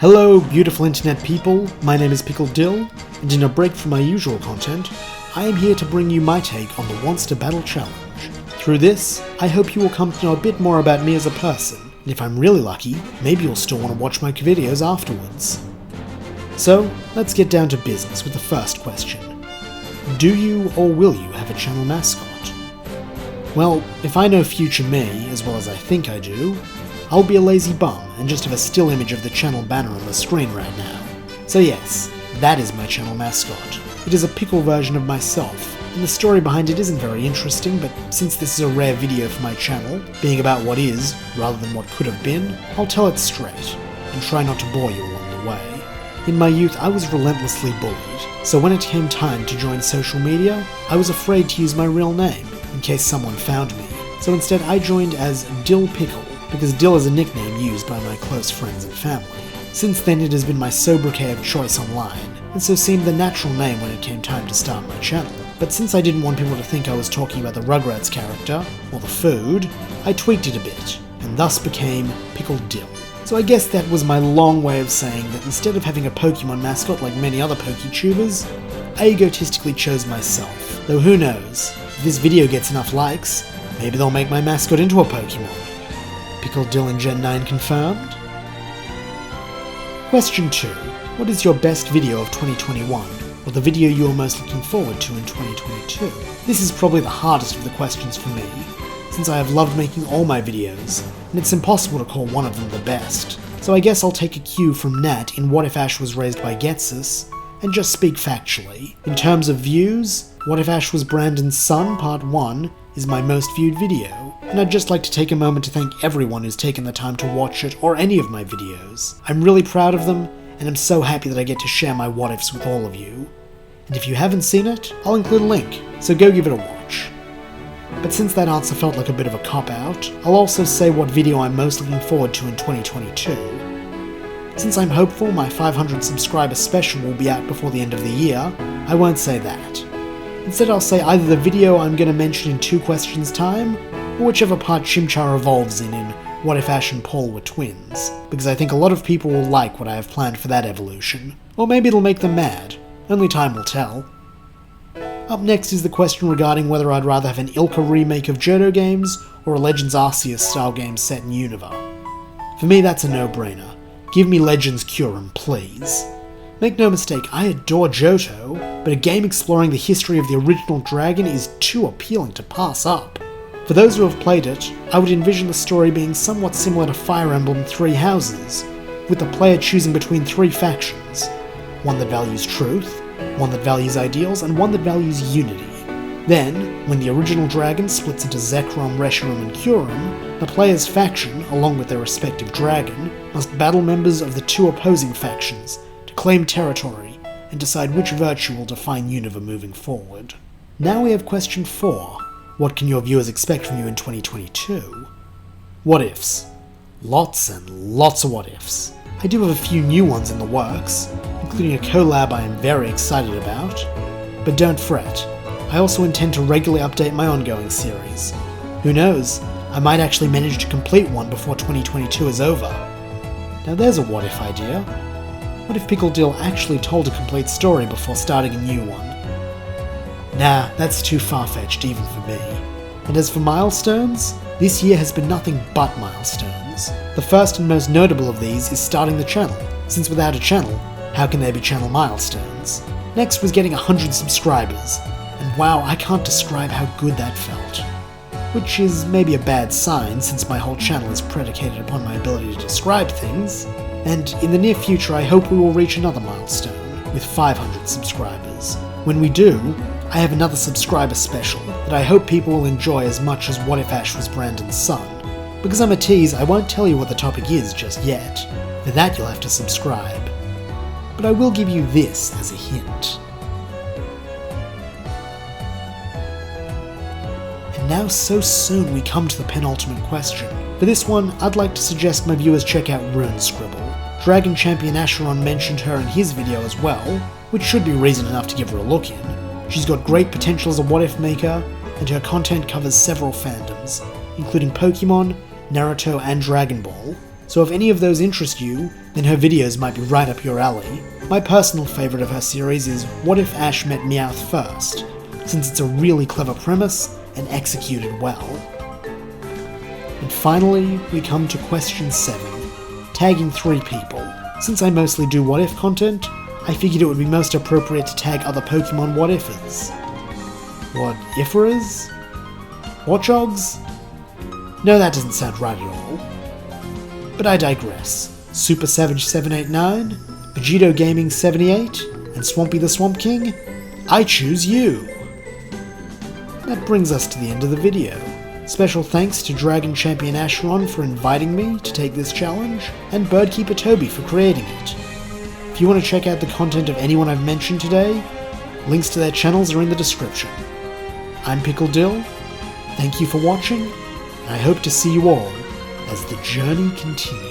Hello beautiful internet people, my name is Pickled Dill, and in a break from my usual content, I am here to bring you my take on the Monster Battle Challenge. Through this, I hope you will come to know a bit more about me as a person, and if I'm really lucky, maybe you'll still want to watch my videos afterwards. So, let's get down to business with the first question. Do you or will you have a channel mascot? Well, if I know future me, as well as I think I do, I'll be a lazy bum and just have a still image of the channel banner on the screen right now. So yes, that is my channel mascot. It is a pickle version of myself, and the story behind it isn't very interesting, but since this is a rare video for my channel, being about what is, rather than what could have been, I'll tell it straight, and try not to bore you along the way. In my youth, I was relentlessly bullied, so when it came time to join social media, I was afraid to use my real name, in case someone found me. So instead I joined as Dill Pickle, because Dill is a nickname used by my close friends and family. Since then it has been my sobriquet of choice online, and so seemed the natural name when it came time to start my channel. But since I didn't want people to think I was talking about the Rugrats character, or the food, I tweaked it a bit, and thus became Pickled Dill. So I guess that was my long way of saying that instead of having a Pokemon mascot like many other PokeTubers, I egotistically chose myself. Though who knows, if this video gets enough likes, maybe they'll make my mascot into a Pokemon. Pickled Dill and Gen 9 confirmed? Question 2. What is your best video of 2021, or the video you are most looking forward to in 2022? This is probably the hardest of the questions for me, since I have loved making all my videos, and it's impossible to call one of them the best. So I guess I'll take a cue from Nat in What If Ash Was Raised by Getsus, and just speak factually. In terms of views, What If Ash Was Brandon's Son Part 1 is my most viewed video, and I'd just like to take a moment to thank everyone who's taken the time to watch it or any of my videos. I'm really proud of them, and I'm so happy that I get to share my what-ifs with all of you. And if you haven't seen it, I'll include a link, so go give it a watch. But since that answer felt like a bit of a cop-out, I'll also say what video I'm most looking forward to in 2022. Since I'm hopeful my 500 subscriber special will be out before the end of the year, I won't say that. Instead I'll say either the video I'm going to mention in 2 questions time, or whichever part Chimchar evolves in What If Ash and Paul Were Twins, because I think a lot of people will like what I have planned for that evolution. Or maybe it'll make them mad. Only time will tell. Up next is the question regarding whether I'd rather have an Ilka remake of Johto games, or a Legends Arceus style game set in Unova. For me that's a no-brainer. Give me Legends Kyurem, please. Make no mistake, I adore Johto, but a game exploring the history of the original dragon is too appealing to pass up. For those who have played it, I would envision the story being somewhat similar to Fire Emblem Three Houses, with the player choosing between 3 factions. One that values truth, one that values ideals, and one that values unity. Then, when the original dragon splits into Zekrom, Reshiram, and Kyurem, the player's faction, along with their respective dragon, must battle members of the 2 opposing factions to claim territory and decide which virtue will define Unova moving forward. Now we have question 4. What can your viewers expect from you in 2022? What ifs. Lots and lots of what ifs. I do have a few new ones in the works, including a collab I am very excited about. But don't fret, I also intend to regularly update my ongoing series. Who knows, I might actually manage to complete one before 2022 is over. Now there's a what if idea. What if Pickled Dill actually told a complete story before starting a new one? Nah, that's too far-fetched even for me. And as for milestones, this year has been nothing but milestones. The first and most notable of these is starting the channel, since without a channel, how can there be channel milestones? Next was getting 100 subscribers, and wow, I can't describe how good that felt. Which is maybe a bad sign, since my whole channel is predicated upon my ability to describe things, and in the near future I hope we will reach another milestone, with 500 subscribers. When we do, I have another subscriber special that I hope people will enjoy as much as What If Ash Was Brandon's Son. Because I'm a tease, I won't tell you what the topic is just yet. For that you'll have to subscribe. But I will give you this as a hint. And now so soon we come to the penultimate question. For this one, I'd like to suggest my viewers check out RuneScribble. Dragon Champion Acheron mentioned her in his video as well, which should be reason enough to give her a look in. She's got great potential as a what-if maker, and her content covers several fandoms, including Pokemon, Naruto, and Dragon Ball, so if any of those interest you, then her videos might be right up your alley. My personal favourite of her series is What If Ash Met Meowth First, since it's a really clever premise and executed well. And finally, we come to question 7, tagging 3 people. Since I mostly do What If content, I figured it would be most appropriate to tag other Pokemon What Ifers. What Ifers? Watchogs? No, that doesn't sound right at all. But I digress. Super Savage 789, VEGITO Gaming 78, and Swampy the Swamp King, I choose you! That brings us to the end of the video. Special thanks to Dragon Champion Asheron for inviting me to take this challenge, and Birdkeeper Toby for creating it. If you want to check out the content of anyone I've mentioned today, links to their channels are in the description. I'm Pickled Dill, thank you for watching, and I hope to see you all as the journey continues.